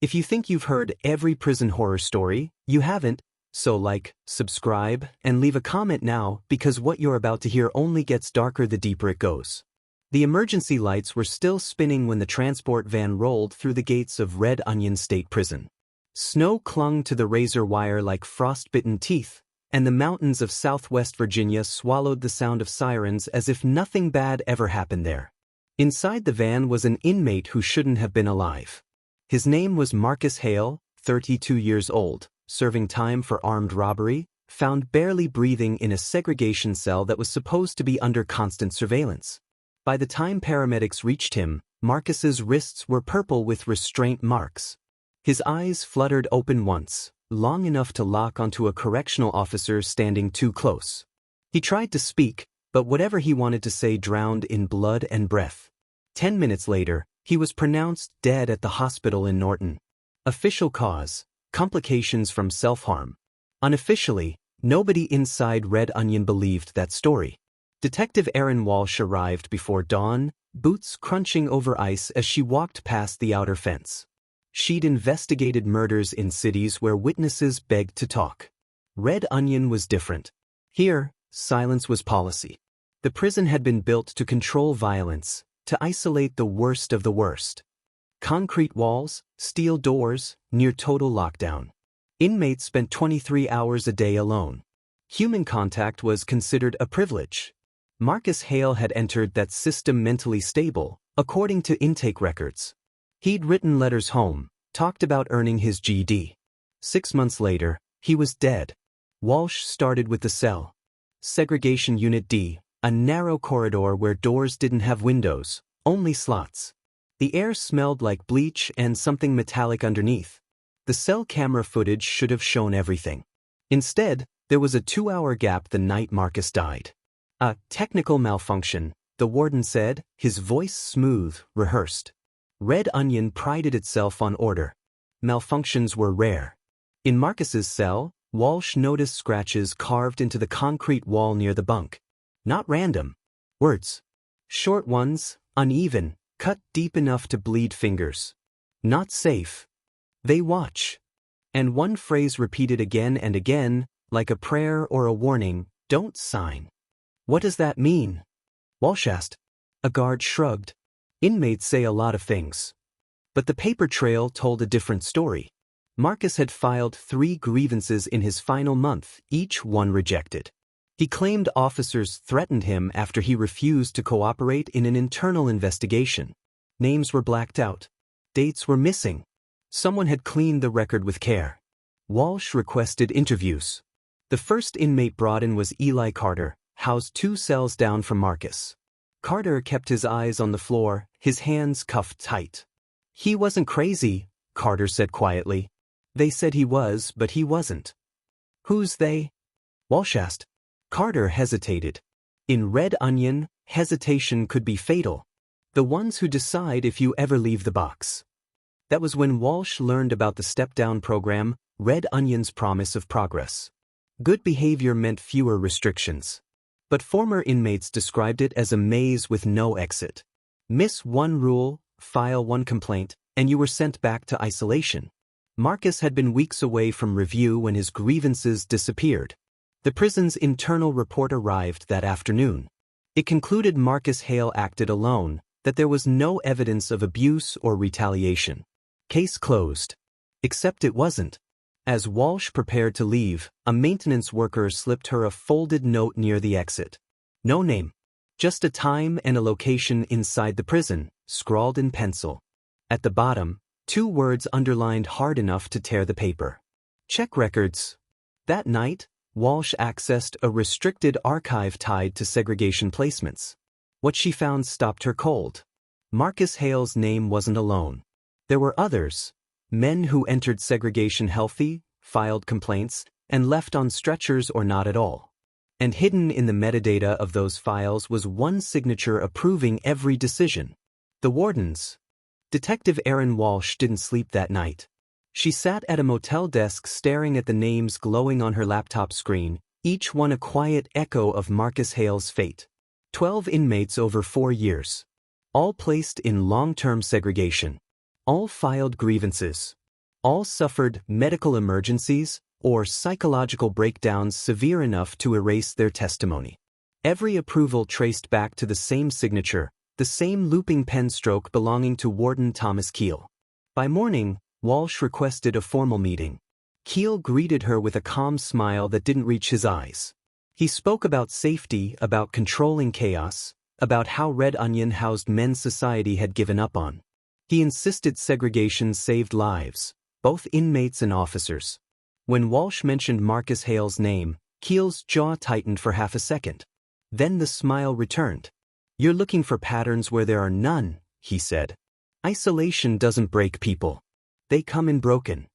If you think you've heard every prison horror story, you haven't, so like, subscribe, and leave a comment now because what you're about to hear only gets darker the deeper it goes. The emergency lights were still spinning when the transport van rolled through the gates of Red Onion State Prison. Snow clung to the razor wire like frostbitten teeth, and the mountains of Southwest Virginia swallowed the sound of sirens as if nothing bad ever happened there. Inside the van was an inmate who shouldn't have been alive. His name was Marcus Hale, 32 years old, serving time for armed robbery, found barely breathing in a segregation cell that was supposed to be under constant surveillance. By the time paramedics reached him, Marcus's wrists were purple with restraint marks. His eyes fluttered open once, long enough to lock onto a correctional officer standing too close. He tried to speak, but whatever he wanted to say drowned in blood and breath. 10 minutes later, he was pronounced dead at the hospital in Norton. Official cause: complications from self-harm. Unofficially, nobody inside Red Onion believed that story. Detective Erin Walsh arrived before dawn, boots crunching over ice as she walked past the outer fence. She'd investigated murders in cities where witnesses begged to talk. Red Onion was different. Here, silence was policy. The prison had been built to control violence, to isolate the worst of the worst. Concrete walls, steel doors, near total lockdown. Inmates spent 23 hours a day alone. Human contact was considered a privilege. Marcus Hale had entered that system mentally stable, according to intake records. He'd written letters home, talked about earning his GED. 6 months later, he was dead. Walsh started with the cell. Segregation Unit D, a narrow corridor where doors didn't have windows, only slots. The air smelled like bleach and something metallic underneath. The cell camera footage should have shown everything. Instead, there was a 2-hour gap the night Marcus died. A technical malfunction, the warden said, his voice smooth, rehearsed. Red Onion prided itself on order. Malfunctions were rare. In Marcus's cell, Walsh noticed scratches carved into the concrete wall near the bunk. Not random. Words. Short ones, uneven, cut deep enough to bleed fingers. Not safe. They watch. And one phrase repeated again and again, like a prayer or a warning: don't sign. What does that mean? Walsh asked. A guard shrugged. Inmates say a lot of things. But the paper trail told a different story. Marcus had filed 3 grievances in his final month, each one rejected. He claimed officers threatened him after he refused to cooperate in an internal investigation. Names were blacked out. Dates were missing. Someone had cleaned the record with care. Walsh requested interviews. The first inmate brought in was Eli Carter, housed 2 cells down from Marcus. Carter kept his eyes on the floor, his hands cuffed tight. He wasn't crazy, Carter said quietly. They said he was, but he wasn't. Who's they? Walsh asked. Carter hesitated. In Red Onion, hesitation could be fatal. The ones who decide if you ever leave the box. That was when Walsh learned about the step-down program, Red Onion's promise of progress. Good behavior meant fewer restrictions. But former inmates described it as a maze with no exit. Miss one rule, file one complaint, and you were sent back to isolation. Marcus had been weeks away from review when his grievances disappeared. The prison's internal report arrived that afternoon. It concluded Marcus Hale acted alone, that there was no evidence of abuse or retaliation. Case closed. Except it wasn't. As Walsh prepared to leave, a maintenance worker slipped her a folded note near the exit. No name. Just a time and a location inside the prison, scrawled in pencil. At the bottom, 2 words underlined hard enough to tear the paper. Check records. That night, Walsh accessed a restricted archive tied to segregation placements. What she found stopped her cold. Marcus Hale's name wasn't alone. There were others. Men who entered segregation healthy, filed complaints, and left on stretchers or not at all. And hidden in the metadata of those files was one signature approving every decision. The warden's. Detective Erin Walsh didn't sleep that night. She sat at a motel desk staring at the names glowing on her laptop screen, each one a quiet echo of Marcus Hale's fate. 12 inmates over 4 years. All placed in long-term segregation. All filed grievances. All suffered medical emergencies or psychological breakdowns severe enough to erase their testimony. Every approval traced back to the same signature, the same looping pen stroke belonging to Warden Thomas Keel. By morning, Walsh requested a formal meeting. Keel greeted her with a calm smile that didn't reach his eyes. He spoke about safety, about controlling chaos, about how Red Onion housed men's society had given up on. He insisted segregation saved lives, both inmates and officers. When Walsh mentioned Marcus Hale's name, Keel's jaw tightened for half a second. Then the smile returned. "You're looking for patterns where there are none," he said. "Isolation doesn't break people. They come in broken."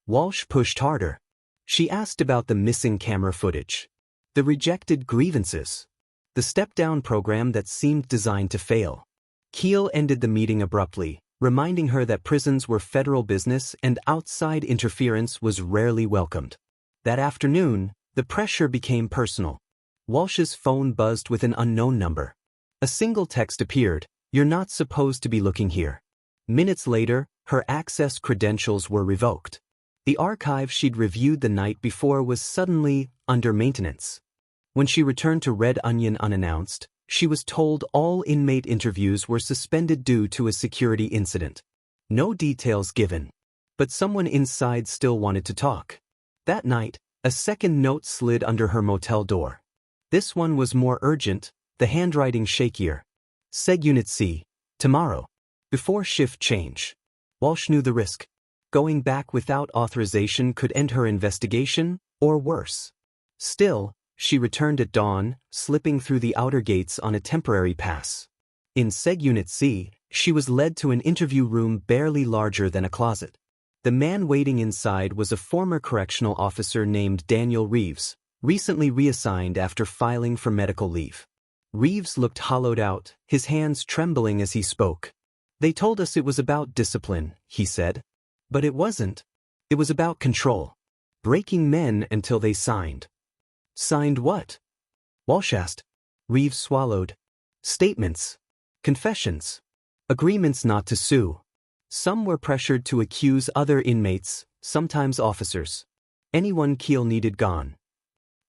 Walsh pushed harder. She asked about the missing camera footage, the rejected grievances, the step-down program that seemed designed to fail. Keel ended the meeting abruptly, reminding her that prisons were federal business and outside interference was rarely welcomed. That afternoon, the pressure became personal. Walsh's phone buzzed with an unknown number. A single text appeared, "You're not supposed to be looking here." Minutes later, her access credentials were revoked. The archive she'd reviewed the night before was suddenly under maintenance. When she returned to Red Onion unannounced, she was told all inmate interviews were suspended due to a security incident. No details given. But someone inside still wanted to talk. That night, a second note slid under her motel door. This one was more urgent, the handwriting shakier. "Seg Unit C, tomorrow. Before shift change." Walsh knew the risk. Going back without authorization could end her investigation, or worse. Still, she returned at dawn, slipping through the outer gates on a temporary pass. In Seg Unit C, she was led to an interview room barely larger than a closet. The man waiting inside was a former correctional officer named Daniel Reeves, recently reassigned after filing for medical leave. Reeves looked hollowed out, his hands trembling as he spoke. "They told us it was about discipline," he said. "But it wasn't. It was about control. Breaking men until they signed." "Signed what?" Walsh asked. Reeves swallowed. "Statements. Confessions. Agreements not to sue. Some were pressured to accuse other inmates, sometimes officers. Anyone Keel needed gone."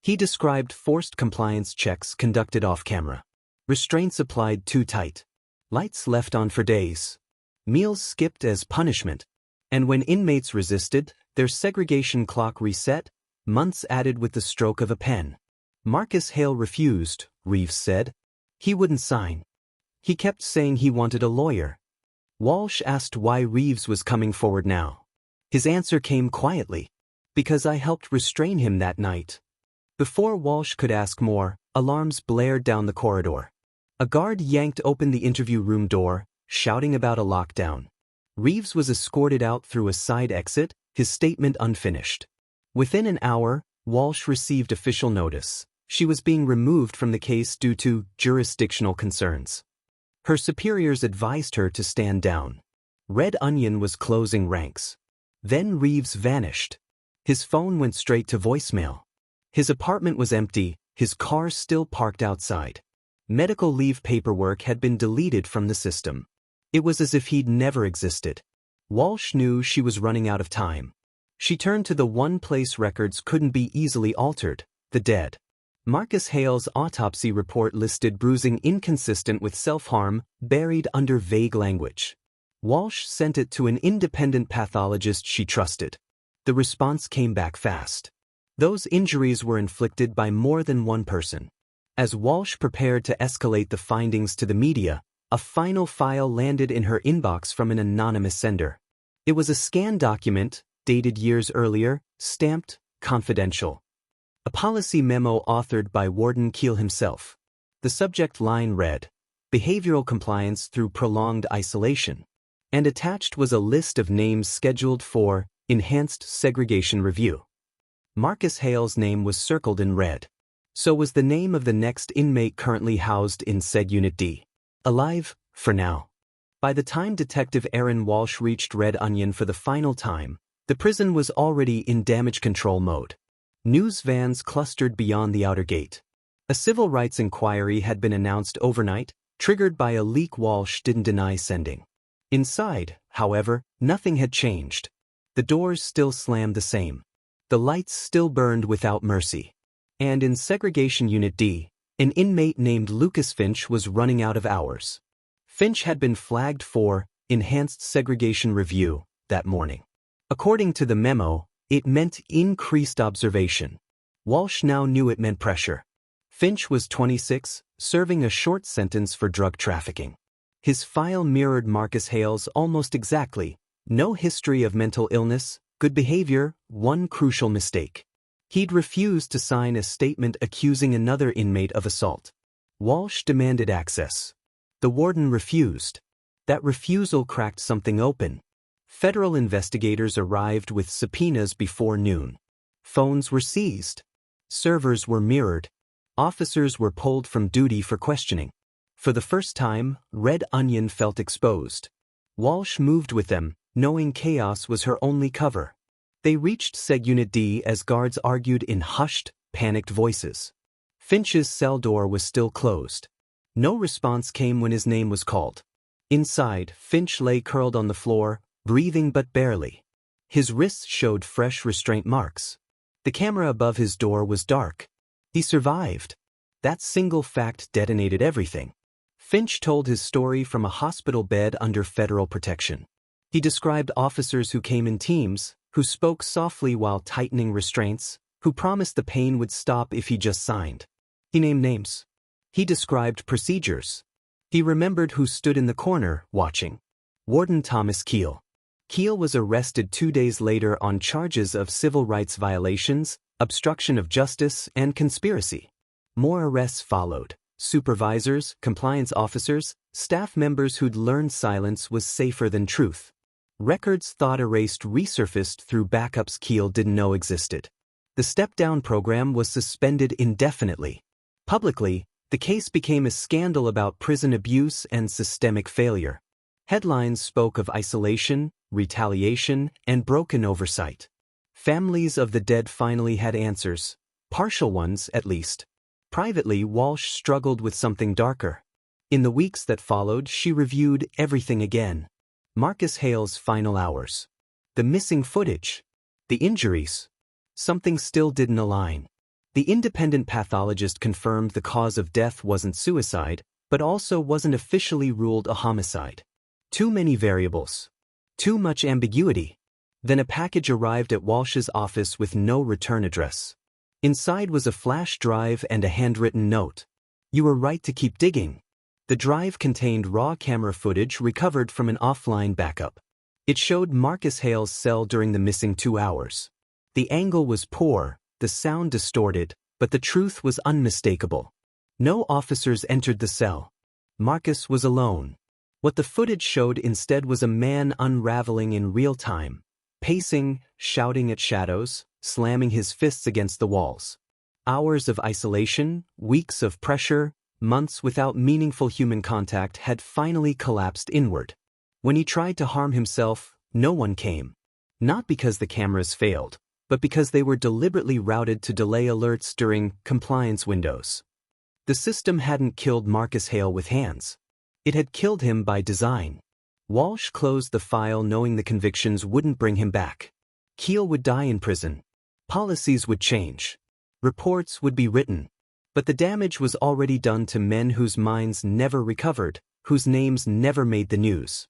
He described forced compliance checks conducted off-camera. Restraints applied too tight. Lights left on for days. Meals skipped as punishment. And when inmates resisted, their segregation clock reset, months added with the stroke of a pen. Marcus Hale refused, Reeves said. He wouldn't sign. He kept saying he wanted a lawyer. Walsh asked why Reeves was coming forward now. His answer came quietly. "Because I helped restrain him that night." Before Walsh could ask more, alarms blared down the corridor. A guard yanked open the interview room door, shouting about a lockdown. Reeves was escorted out through a side exit, his statement unfinished. Within an hour, Walsh received official notice. She was being removed from the case due to jurisdictional concerns. Her superiors advised her to stand down. Red Onion was closing ranks. Then Reeves vanished. His phone went straight to voicemail. His apartment was empty, his car still parked outside. Medical leave paperwork had been deleted from the system. It was as if he'd never existed. Walsh knew she was running out of time. She turned to the one place records couldn't be easily altered, the dead. Marcus Hale's autopsy report listed bruising inconsistent with self-harm, buried under vague language. Walsh sent it to an independent pathologist she trusted. The response came back fast. Those injuries were inflicted by more than one person. As Walsh prepared to escalate the findings to the media, a final file landed in her inbox from an anonymous sender. It was a scanned document, dated years earlier, stamped, confidential. A policy memo authored by Warden Keel himself. The subject line read, "Behavioral compliance through prolonged isolation." And attached was a list of names scheduled for enhanced segregation review. Marcus Hale's name was circled in red. So was the name of the next inmate currently housed in Seg Unit D. Alive, for now. By the time Detective Aaron Walsh reached Red Onion for the final time, the prison was already in damage control mode. News vans clustered beyond the outer gate. A civil rights inquiry had been announced overnight, triggered by a leak Walsh didn't deny sending. Inside, however, nothing had changed. The doors still slammed the same. The lights still burned without mercy. And in Segregation Unit D, an inmate named Lucas Finch was running out of hours. Finch had been flagged for enhanced segregation review that morning. According to the memo, it meant increased observation. Walsh now knew it meant pressure. Finch was 26, serving a short sentence for drug trafficking. His file mirrored Marcus Hale's almost exactly. No history of mental illness, good behavior, one crucial mistake. He'd refused to sign a statement accusing another inmate of assault. Walsh demanded access. The warden refused. That refusal cracked something open. Federal investigators arrived with subpoenas before noon. Phones were seized. Servers were mirrored. Officers were pulled from duty for questioning. For the first time, Red Onion felt exposed. Walsh moved with them, knowing chaos was her only cover. They reached Seg Unit D as guards argued in hushed, panicked voices. Finch's cell door was still closed. No response came when his name was called. Inside, Finch lay curled on the floor, breathing but barely. His wrists showed fresh restraint marks. The camera above his door was dark. He survived. That single fact detonated everything. Finch told his story from a hospital bed under federal protection. He described officers who came in teams, who spoke softly while tightening restraints, who promised the pain would stop if he just signed. He named names. He described procedures. He remembered who stood in the corner, watching. Warden Thomas Keel. Keel was arrested 2 days later on charges of civil rights violations, obstruction of justice, and conspiracy. More arrests followed. Supervisors, compliance officers, staff members who'd learned silence was safer than truth. Records thought erased resurfaced through backups Keel didn't know existed. The step-down program was suspended indefinitely. Publicly, the case became a scandal about prison abuse and systemic failure. Headlines spoke of isolation, retaliation, and broken oversight. Families of the dead finally had answers, partial ones at least. Privately, Walsh struggled with something darker. In the weeks that followed, she reviewed everything again. Marcus Hale's final hours. The missing footage. The injuries. Something still didn't align. The independent pathologist confirmed the cause of death wasn't suicide, but also wasn't officially ruled a homicide. Too many variables. Too much ambiguity. Then a package arrived at Walsh's office with no return address. Inside was a flash drive and a handwritten note. "You were right to keep digging." The drive contained raw camera footage recovered from an offline backup. It showed Marcus Hale's cell during the missing 2 hours. The angle was poor, the sound distorted, but the truth was unmistakable. No officers entered the cell. Marcus was alone. What the footage showed instead was a man unraveling in real time, pacing, shouting at shadows, slamming his fists against the walls. Hours of isolation, weeks of pressure, months without meaningful human contact had finally collapsed inward. When he tried to harm himself, no one came. Not because the cameras failed, but because they were deliberately routed to delay alerts during compliance windows. The system hadn't killed Marcus Hale with hands. It had killed him by design. Walsh closed the file knowing the convictions wouldn't bring him back. Keel would die in prison. Policies would change. Reports would be written. But the damage was already done to men whose minds never recovered, whose names never made the news.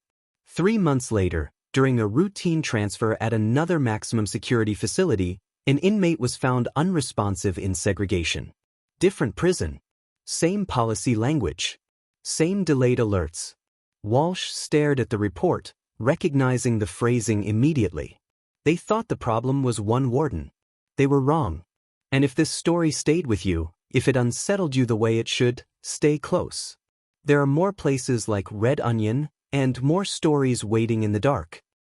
3 months later, during a routine transfer at another maximum security facility, an inmate was found unresponsive in segregation. Different prison. Same policy language. Same delayed alerts. Walsh stared at the report, recognizing the phrasing immediately. They thought the problem was one warden. They were wrong. And if this story stayed with you, if it unsettled you the way it should, stay close. There are more places like Red Onion, and more stories waiting in the dark.